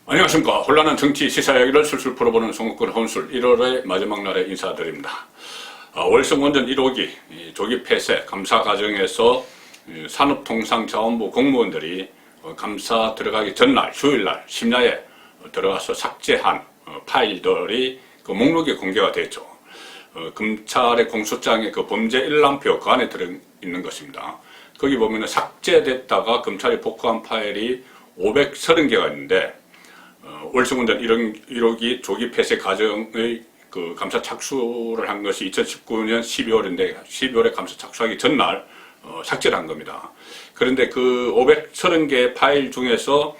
안녕하십니까. 혼란한 정치 시사 이야기를 술술 풀어보는 송국근 혼술 1월의 마지막 날에 인사드립니다. 월성원전 1호기 조기 폐쇄 감사 과정에서 산업통상자원부 공무원들이 감사 들어가기 전날 휴일날 심야에 들어가서 삭제한 파일들이 그 목록이 공개가 됐죠. 검찰의 공소장에 그 범죄 일람표 그 안에 들어있는 것입니다. 거기 보면 삭제됐다가 검찰이 복구한 파일이 530개가 있는데 월성원전 1호기 조기 폐쇄 과정의 그 감사 착수를 한 것이 2019년 12월인데 12월에 감사 착수하기 전날 삭제를 한 겁니다. 그런데 그 530개 파일 중에서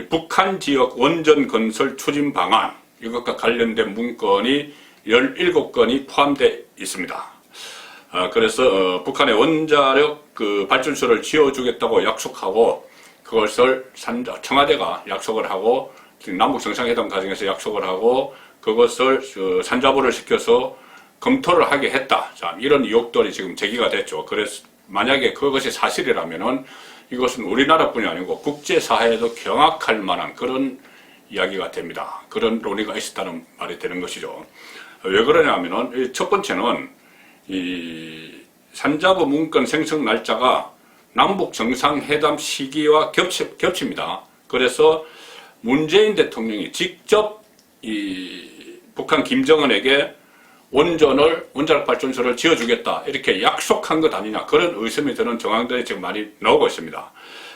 북한 지역 원전 건설 추진 방안 이것과 관련된 문건이 17건이 포함되어 있습니다. 그래서 북한의 원자력 그 발전소를 지어주겠다고 약속하고 그것을 청와대가 약속을 하고 남북 정상회담 과정에서 약속을 하고 그것을 산자부를 시켜서 검토를 하게 했다. 자, 이런 의혹들이 지금 제기가 됐죠. 그래서 만약에 그것이 사실이라면은 이것은 우리나라뿐이 아니고 국제사회에도 경악할 만한 그런 이야기가 됩니다. 그런 논의가 있었다는 말이 되는 것이죠. 왜 그러냐면은 첫 번째는 이 산자부 문건 생성 날짜가 남북 정상회담 시기와 겹칩니다. 그래서 문재인 대통령이 직접 이 북한 김정은에게 원자력 발전소를 지어주겠다 이렇게 약속한 것 아니냐 그런 의심이 드는 정황들이 지금 많이 나오고 있습니다.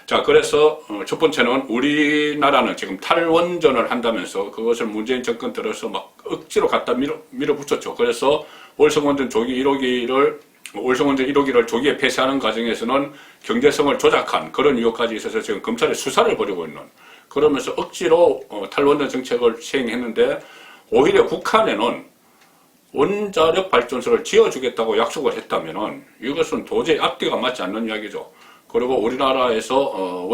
자, 그래서 첫 번째는 우리나라는 지금 탈원전을 한다면서 그것을 문재인 정권 들어서 막 억지로 갖다 밀어붙였죠. 그래서 월성원전 1호기를 조기에 폐쇄하는 과정에서는 경제성을 조작한 그런 의혹까지 있어서 지금 검찰이 수사를 벌이고 있는 그러면서 억지로 탈원전 정책을 시행했는데 오히려 북한에는 원자력 발전소를 지어주겠다고 약속을 했다면은 이것은 도저히 앞뒤가 맞지 않는 이야기죠. 그리고 우리나라에서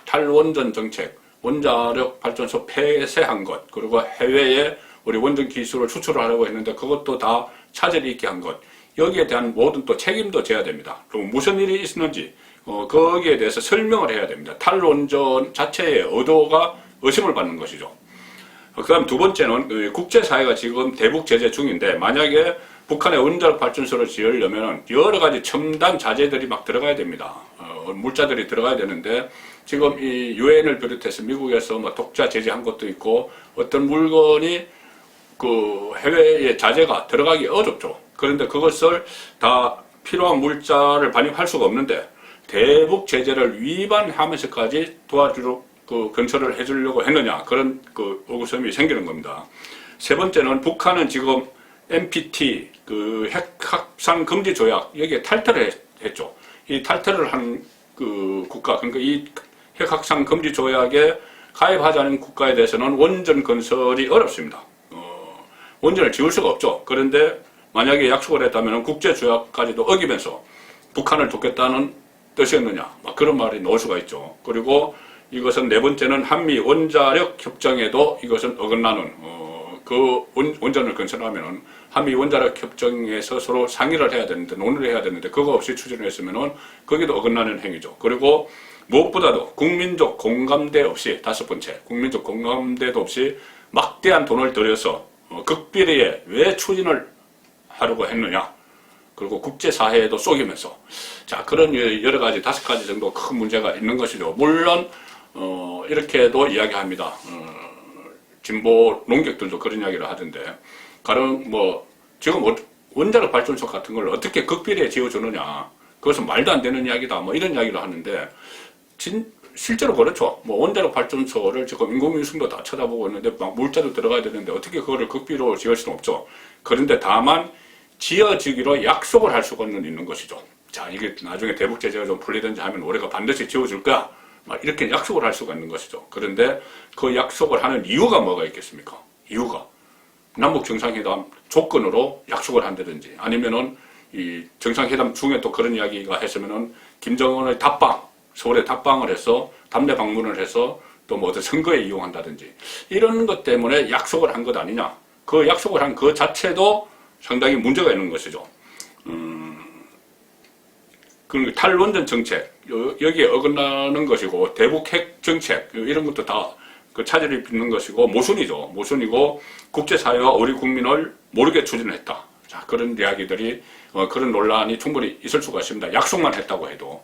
탈원전 정책, 원자력 발전소 폐쇄한 것, 그리고 해외에 우리 원전 기술을 수출을 하려고 했는데 그것도 다 차질이 있게 한 것, 여기에 대한 모든 또 책임도 져야 됩니다. 그리고 무슨 일이 있었는지 거기에 대해서 설명을 해야 됩니다. 탈원전 자체의 의도가 의심을 받는 것이죠. 그 다음 두 번째는 국제사회가 지금 대북 제재 중인데 만약에 북한의 원자력 발전소를 지으려면 여러 가지 첨단 자재들이 막 들어가야 됩니다. 물자들이 들어가야 되는데 지금 이 유엔을 비롯해서 미국에서 뭐 독자 제재한 것도 있고 어떤 물건이 그 해외의 자재가 들어가기 어렵죠. 그런데 그것을 다 필요한 물자를 반입할 수가 없는데 대북 제재를 위반하면서까지 도와주러 건설을 해주려고 했느냐 그런 그 의구심이 생기는 겁니다. 세 번째는 북한은 지금 NPT 그 핵확산 금지 조약 여기에 탈퇴를 했죠. 이 탈퇴를 한 그 국가 그러니까 이 핵확산 금지 조약에 가입하지 않은 국가에 대해서는 원전 건설이 어렵습니다. 원전을 지을 수가 없죠. 그런데 만약에 약속을 했다면 국제조약까지도 어기면서 북한을 돕겠다는 뜻이었느냐 막 그런 말이 나올 수가 있죠. 그리고 이것은 네 번째는 한미 원자력 협정에도 이것은 어긋나는 그 원전을 건설하면은 한미 원자력 협정에서 서로 상의를 해야 되는데 논의를 해야 되는데 그거 없이 추진을 했으면은 거기도 어긋나는 행위죠. 그리고 무엇보다도 국민적 공감대 없이 다섯 번째 국민적 공감대도 없이 막대한 돈을 들여서 극비리에 왜 추진을 하려고 했느냐. 그리고 국제사회에도 쏘기면서 자 그런 여러 가지 다섯 가지 정도 큰 문제가 있는 것이죠. 물론 이렇게도 이야기합니다. 진보 논객들도 그런 이야기를 하던데 가령 뭐 지금 원자력 발전소 같은 걸 어떻게 극비리에 지어주느냐 그것은 말도 안 되는 이야기다 뭐 이런 이야기를 하는데 실제로 그렇죠. 뭐 원자력 발전소를 지금 인공위성도 다 쳐다보고 있는데 막 물자도 들어가야 되는데 어떻게 그거를 극비로 지을 수는 없죠. 그런데 다만 지어지기로 약속을 할 수가 있는 것이죠. 자, 이게 나중에 대북 제재가 좀 풀리든지 하면 우리가 반드시 지어줄 거야. 막 이렇게 약속을 할 수가 있는 것이죠. 그런데 그 약속을 하는 이유가 뭐가 있겠습니까? 이유가 남북 정상회담 조건으로 약속을 한다든지 아니면은 이 정상회담 중에 또 그런 이야기가 했으면은 김정은의 답방, 서울에 답방을 해서 답례 방문을 해서 또 뭐 어떤 선거에 이용한다든지 이런 것 때문에 약속을 한 것 아니냐. 그 약속을 한 그 자체도 상당히 문제가 있는 것이죠. 그 탈원전 정책 여기에 어긋나는 것이고 대북 핵 정책 이런 것도 다 그 차질이 빚는 것이고 모순이죠. 모순이고 국제사회와 우리 국민을 모르게 추진했다. 자, 그런 이야기들이 그런 논란이 충분히 있을 수가 있습니다. 약속만 했다고 해도.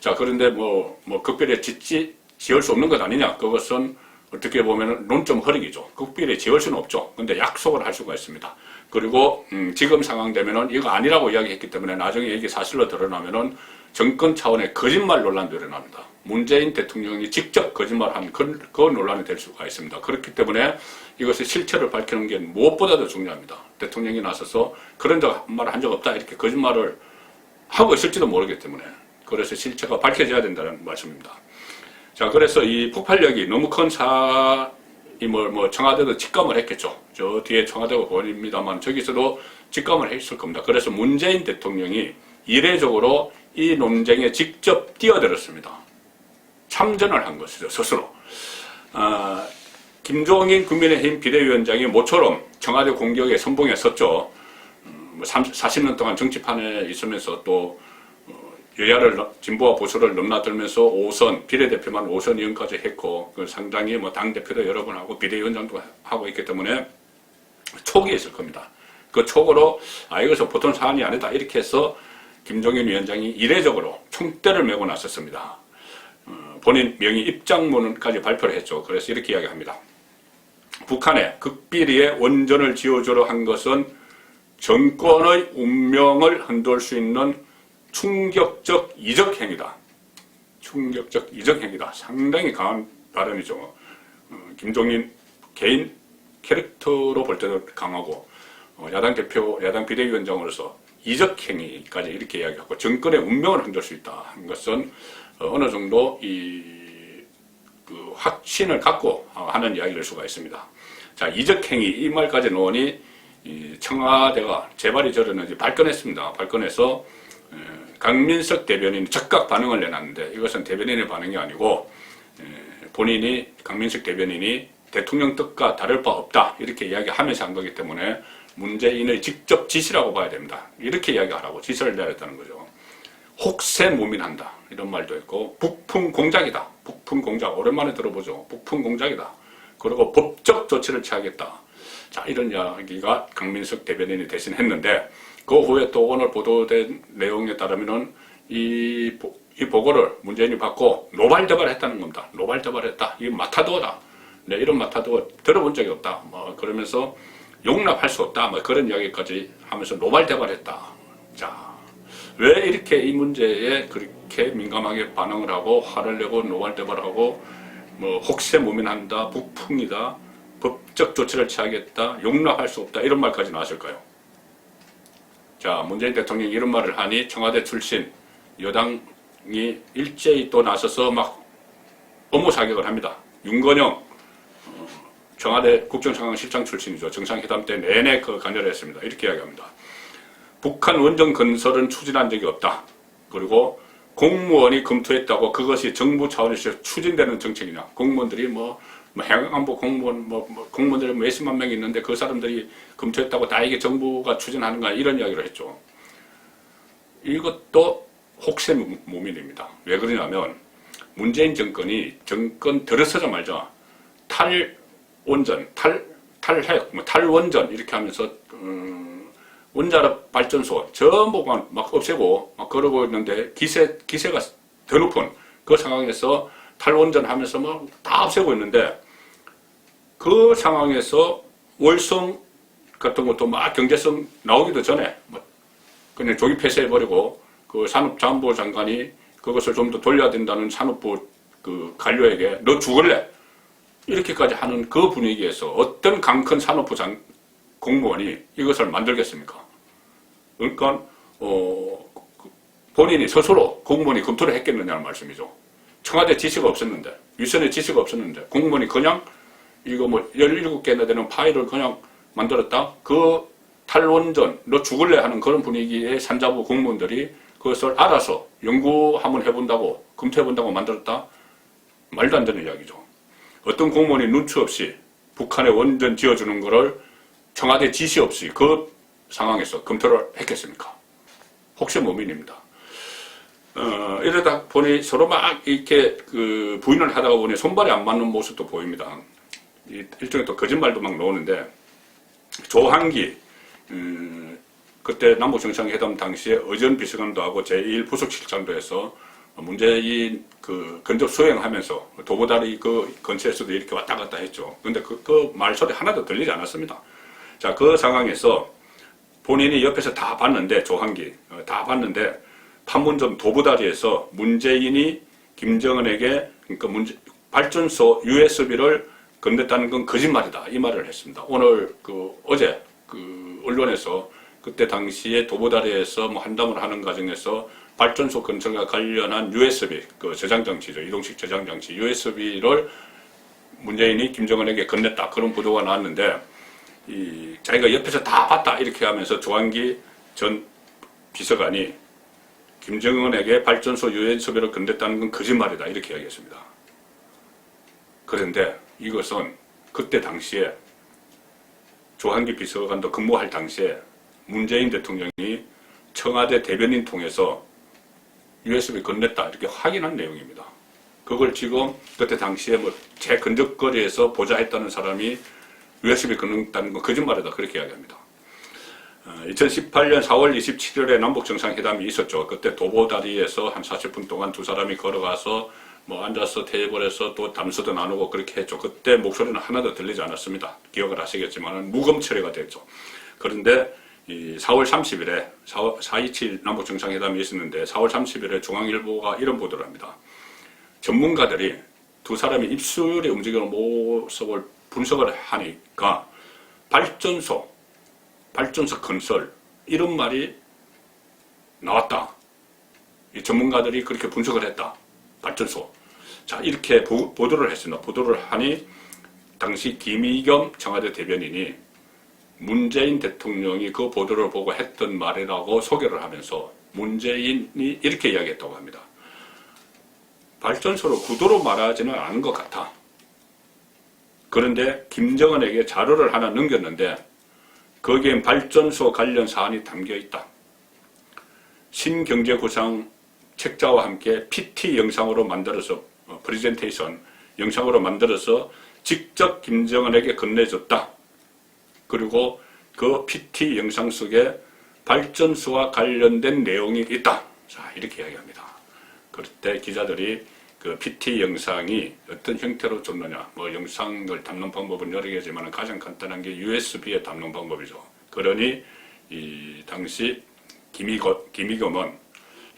자, 그런데 뭐 극별히 지을 수 없는 것 아니냐? 그것은 어떻게 보면 논점 허리기죠. 극별히 지을 수는 없죠. 근데 약속을 할 수가 있습니다. 그리고 지금 상황 되면은 이거 아니라고 이야기했기 때문에 나중에 이게 사실로 드러나면은 정권 차원의 거짓말 논란도 일어납니다. 문재인 대통령이 직접 거짓말한 그 논란이 될 수가 있습니다. 그렇기 때문에 이것의 실체를 밝히는 게 무엇보다도 중요합니다. 대통령이 나서서 그런 말 한 적 없다 이렇게 거짓말을 하고 있을지도 모르기 때문에 그래서 실체가 밝혀져야 된다는 말씀입니다. 자, 그래서 이 폭발력이 너무 큰 청와대도 직감을 했겠죠. 저 뒤에 청와대가 보입니다만 저기서도 직감을 했을 겁니다. 그래서 문재인 대통령이 이례적으로 이 논쟁에 직접 뛰어들었습니다. 참전을 한 것이죠, 스스로. 김종인 국민의힘 비대위원장이 모처럼 청와대 공격에 선봉에 섰죠. 40년 동안 정치판에 있으면서 또 여야를 진보와 보수를 넘나들면서 5선 비례대표만 5선 의원까지 했고 상당히 당대표도 여러 번 하고 비대위원장도 하고 있기 때문에 촉이 있을 겁니다. 그 촉으로 이것은 보통 사안이 아니다 이렇게 해서 김종인 위원장이 이례적으로 총대를 메고 나섰습니다. 본인 명의 입장문까지 발표를 했죠. 그래서 이렇게 이야기합니다. 북한에 극비리에 원전을 지어주려 한 것은 정권의 운명을 흔들 수 있는 충격적 이적행위다. 충격적 이적행위다. 상당히 강한 발언이죠. 김종인 개인 캐릭터로 볼 때도 강하고 야당 대표, 야당 비대위원장으로서 이적행위까지 이렇게 이야기하고 정권의 운명을 흔들 수 있다 하는 것은 어느 정도 그 확신을 갖고 하는 이야기일 수가 있습니다. 자, 이적행위 이 말까지 놓으니 청와대가 재발이 저렸는지 발끈했습니다. 발끈해서 강민석 대변인이 즉각 반응을 내놨는데 이것은 대변인의 반응이 아니고 본인이 강민석 대변인이 대통령 뜻과 다를 바 없다 이렇게 이야기하면서 한 거기 때문에 문재인의 직접 지시라고 봐야 됩니다. 이렇게 이야기하라고 지시를 내렸다는 거죠. 혹세무민한다 이런 말도 있고 북풍 공작이다. 북풍 공작 오랜만에 들어보죠. 북풍 공작이다. 그리고 법적 조치를 취하겠다. 자, 이런 이야기가 강민석 대변인이 대신 했는데 그 후에 또 오늘 보도된 내용에 따르면은 이 보고를 문재인이 받고 노발대발했다는 겁니다. 노발대발했다. 이게 마타도어다. 네, 이런 마타도어 들어본 적이 없다. 그러면서 용납할 수 없다. 그런 이야기까지 하면서 노발대발했다. 자, 왜 이렇게 이 문제에 그렇게 민감하게 반응을 하고 화를 내고 노발대발하고 혹세무민한다, 북풍이다, 법적 조치를 취하겠다, 용납할 수 없다 이런 말까지 나왔을까요? 자, 문재인 대통령이 이런 말을 하니 청와대 출신 여당이 일제히 또 나서서 업무 사격을 합니다. 윤건영 청와대 국정상황실장 출신이죠. 정상회담 때 내내 관여를 했습니다. 이렇게 이야기합니다. 북한 원전 건설은 추진한 적이 없다. 그리고 공무원이 검토했다고 그것이 정부 차원에서 추진되는 정책이냐. 공무원들이 행안부 공무원, 공무원들이 몇십만 명이 있는데 그 사람들이 검토했다고 다 이게 정부가 추진하는 거야. 이런 이야기를 했죠. 이것도 혹세무민입니다. 왜 그러냐면 문재인 정권이 정권 들어서자마자 탈원전, 탈핵, 탈원전 이렇게 하면서 원자력 발전소 전부 막 없애고 그러고 있는데 기세가 더 높은 그 상황에서 탈원전 하면서 다 없애고 있는데 그 상황에서 월성 같은 것도 경제성 나오기도 전에 그냥 조기 폐쇄해버리고 그 산업자원부 장관이 그것을 좀 더 돌려야 된다는 산업부 그 관료에게 너 죽을래? 이렇게까지 하는 그 분위기에서 어떤 강큰 산업부 공무원이 이것을 만들겠습니까? 그러니까 본인이 스스로 공무원이 검토를 했겠느냐는 말씀이죠. 청와대 지시가 없었는데 위선의 지시가 없었는데 공무원이 그냥 이거 17개나 되는 파일을 그냥 만들었다. 그 탈원전 너 죽을래 하는 그런 분위기의 산자부 공무원들이 그것을 알아서 연구 한번 해본다고 검토해본다고 만들었다. 말도 안 되는 이야기죠. 어떤 공무원이 눈치 없이 북한에 원전 지어주는 거를 청와대 지시 없이 그 상황에서 검토를 했겠습니까? 혹세무민입니다. 이러다 보니 서로 막 이렇게 그 부인을 하다가 보니 손발이 안 맞는 모습도 보입니다. 일종의 또 거짓말도 막 나오는데, 조한기, 그때 남북정상회담 당시에 의전 비서관도 하고 제1부속실장도 해서 문재인 그 건접 수행하면서 도보다리 그 근처에서도 이렇게 왔다 갔다 했죠. 근데 그 말소리 하나도 들리지 않았습니다. 자, 그 상황에서 본인이 옆에서 다 봤는데, 조한기, 다 봤는데, 판문점 도보다리에서 문재인이 김정은에게, 그러니까 발전소 USB를 건넸다는 건 거짓말이다. 이 말을 했습니다. 오늘 어제 언론에서 그때 당시에 도보다리에서 뭐 한담을 하는 과정에서 발전소 건설과 관련한 USB, 그 저장장치죠. 이동식 저장장치 USB를 문재인이 김정은에게 건넸다. 그런 보도가 나왔는데, 자기가 옆에서 다 봤다. 이렇게 하면서 조한기 전 비서관이 김정은에게 발전소 USB를 건넸다는 건 거짓말이다. 이렇게 이야기했습니다. 그런데 이것은 그때 당시에 조한기 비서관도 근무할 당시에 문재인 대통령이 청와대 대변인 통해서 USB 건넸다 이렇게 확인한 내용입니다. 그걸 지금 그때 당시에 뭐 제 근접거리에서 보좌했다는 사람이 USB 건넸다는 건 거짓말이다 그렇게 이야기합니다. 2018년 4월 27일에 남북정상회담이 있었죠. 그때 도보다리에서 한 40분 동안 두 사람이 걸어가서 뭐 앉아서 테이블에서 또 담소도 나누고 그렇게 했죠. 그때 목소리는 하나도 들리지 않았습니다. 기억을 하시겠지만 무검 처리가 됐죠. 그런데 이 4월 30일에 4.27 남북정상회담이 있었는데 4월 30일에 중앙일보가 이런 보도를 합니다. 전문가들이 두 사람이 입술이 움직이는 모습을 분석을 하니까 발전소 건설 이런 말이 나왔다. 이 전문가들이 그렇게 분석을 했다. 발전소. 자, 이렇게 보도를 했습니다. 보도를 하니 당시 김의겸 청와대 대변인이 문재인 대통령이 그 보도를 보고 했던 말이라고 소개를 하면서 문재인이 이렇게 이야기했다고 합니다. 발전소를 구도로 말하지는 않은 것 같아. 그런데 김정은에게 자료를 하나 넘겼는데 거기엔 발전소 관련 사안이 담겨 있다. 신경제구상 책자와 함께 PT 영상으로 만들어서 프레젠테이션 영상으로 만들어서 직접 김정은에게 건네줬다. 그리고 그 PT 영상 속에 발전소와 관련된 내용이 있다. 자, 이렇게 이야기합니다. 그때 기자들이 그 PT 영상이 어떤 형태로 줬느냐, 뭐 영상을 담는 방법은 여러 개지만 가장 간단한 게 USB에 담는 방법이죠. 그러니 이 당시 김의겸은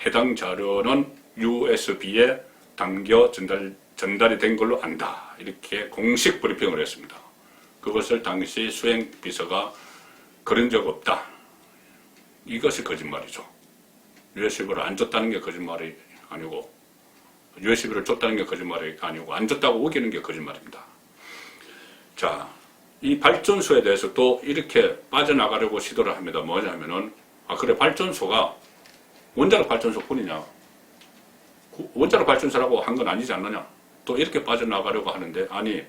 해당 자료는 USB에 담겨 전달이 된 걸로 안다. 이렇게 공식 브리핑을 했습니다. 그것을 당시 수행비서가 그런 적 없다. 이것이 거짓말이죠. USB를 안 줬다는 게 거짓말이 아니고 USB를 줬다는 게 거짓말이 아니고 안 줬다고 우기는 게 거짓말입니다. 자, 이 발전소에 대해서 또 이렇게 빠져나가려고 시도를 합니다. 뭐냐면은 그래 발전소가 원자력 발전소 뿐이냐? 원자력 발전소라고 한 건 아니지 않느냐? 또 이렇게 빠져나가려고 하는데 아니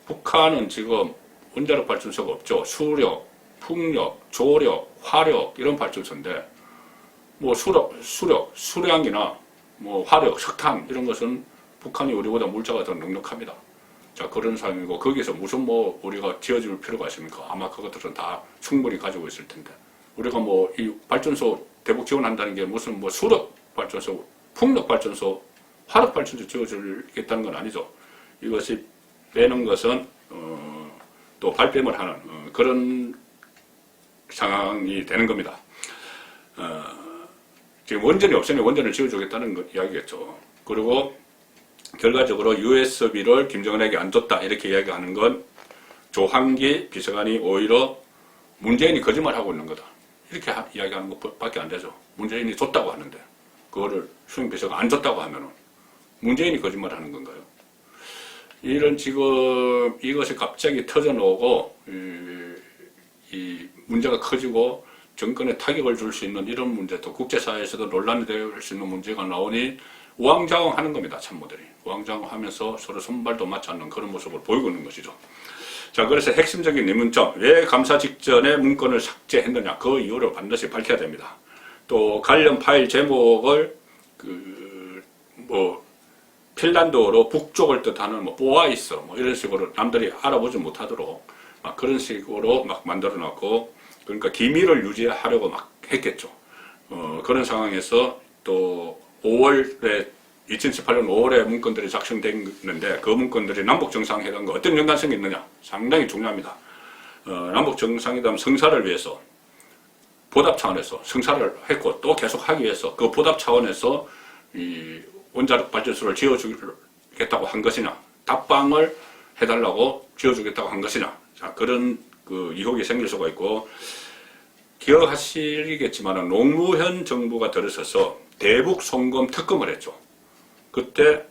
북한은 지금 원자력 발전소가 없죠. 수력, 풍력, 조력, 화력 이런 발전소인데 뭐 수량이나 뭐 화력, 석탄 이런 것은 북한이 우리보다 물자가 더 넉넉합니다. 자, 그런 상황이고 거기서 무슨 뭐 우리가 지어줄 필요가 있습니까? 아마 그것들은 다 충분히 가지고 있을 텐데 우리가 뭐 이 발전소 대북 지원한다는 게 무슨 뭐 수력 발전소, 풍력 발전소, 화력 발전소 지어주겠다는 건 아니죠. 이것이 빼는 것은 또 발뺌을 하는 그런 상황이 되는 겁니다. 지금 원전이 없으니 원전을 지어주겠다는 이야기겠죠. 그리고 결과적으로 USB를 김정은에게 안 줬다 이렇게 이야기하는 건 조한기 비서관이 오히려 문재인이 거짓말하고 있는 거다. 이렇게 이야기하는 것밖에 안 되죠. 문재인이 줬다고 하는데 그거를 수행비서가 안 줬다고 하면은 문재인이 거짓말하는 건가요? 이런 지금 이것이 갑자기 터져나오고 이 문제가 커지고 정권에 타격을 줄 수 있는 이런 문제도 국제사회에서도 논란이 될 수 있는 문제가 나오니 우왕좌왕하는 겁니다. 참모들이. 우왕좌왕하면서 서로 손발도 맞지 않는 그런 모습을 보이고 있는 것이죠. 자, 그래서 핵심적인 의문점, 왜 감사 직전에 문건을 삭제했느냐, 그 이유를 반드시 밝혀야 됩니다. 또 관련 파일 제목을 뭐 핀란드어로 북쪽을 뜻하는 뭐 보아이스 뭐 이런 식으로 남들이 알아보지 못하도록 막 그런 식으로 막 만들어 놨고, 그러니까 기밀을 유지하려고 막 했겠죠. 그런 상황에서 또 2018년 5월에 문건들이 작성됐는데, 그 문건들이 남북정상회담과 어떤 연관성이 있느냐 상당히 중요합니다. 남북정상회담 성사를 위해서 보답 차원에서 성사를 했고, 또 계속 하기 위해서 그 보답 차원에서 이 원자력 발전소를 지어주겠다고 한 것이냐, 답방을 해달라고 지어주겠다고 한 것이냐, 자, 그런 그 의혹이 생길 수가 있고, 기억하시겠지만 노무현 정부가 들어서서 대북 송금 특검을 했죠. 그때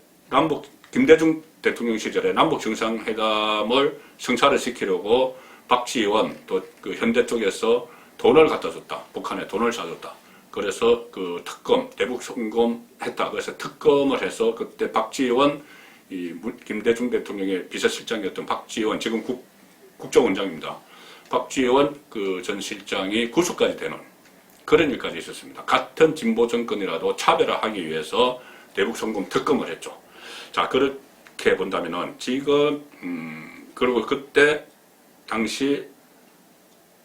김대중 대통령 시절에 남북 정상회담을 성사를 시키려고 박지원 또 그 현대 쪽에서 돈을 갖다 줬다. 북한에 돈을 사줬다. 그래서 그 특검, 대북 송금했다. 그래서 특검을 해서 그때 박지원, 김대중 대통령의 비서실장이었던 박지원, 지금 국정원장입니다. 박지원 그 전 실장이 구속까지 되는 그런 일까지 있었습니다. 같은 진보 정권이라도 차별화하기 위해서 대북 송금 특검을 했죠. 자, 그렇게 본다면은 지금 그리고 그때 당시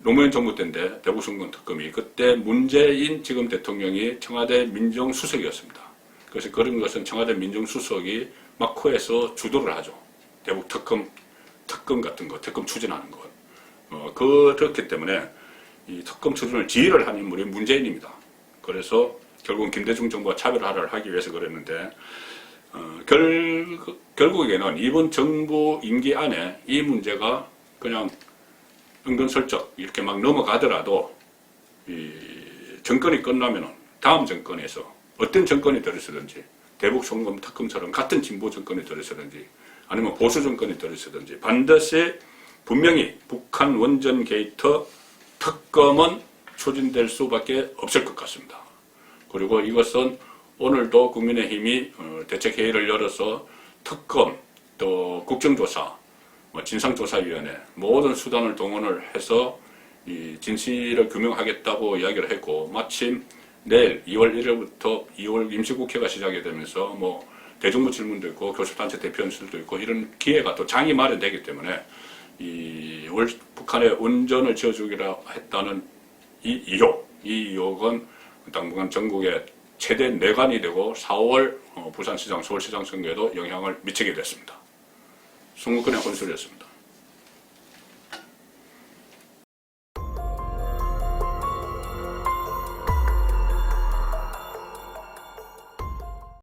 노무현 정부 때인데 대북 송금 특검이, 그때 문재인 지금 대통령이 청와대 민정수석이었습니다. 그래서 그런 것은 청와대 민정수석이 마코에서 주도를 하죠. 대북 특검 같은 거, 특검 추진하는 것. 그렇기 때문에 이 특검 추진을 지휘를 한 인물이 문재인입니다. 그래서 결국은 김대중 정부와 차별화를 하기 위해서 그랬는데, 결국에는 이번 정부 임기 안에 이 문제가 그냥 은근슬쩍 이렇게 막 넘어가더라도 이 정권이 끝나면은 다음 정권에서 어떤 정권이 들어서든지 대북 송금 특검처럼 같은 진보 정권이 들어서든지 아니면 보수 정권이 들어서든지 반드시 분명히 북한 원전 게이트 특검은 추진될 수밖에 없을 것 같습니다. 그리고 이것은 오늘도 국민의힘이 대책회의를 열어서 특검, 또 국정조사, 진상조사위원회 모든 수단을 동원을 해서 이 진실을 규명하겠다고 이야기를 했고, 마침 내일 2월 1일부터 2월 임시국회가 시작이 되면서 뭐 대정부 질문도 있고 교섭단체 대표 연설도 있고 이런 기회가 또 장이 마련되기 때문에 북한의 원전을 지어주기로 했다는 이 의혹은 당분간 전국에 최대 내관이 되고 4월 부산시장, 서울시장 선거에도 영향을 미치게 됐습니다. 송국근의 혼술이었습니다.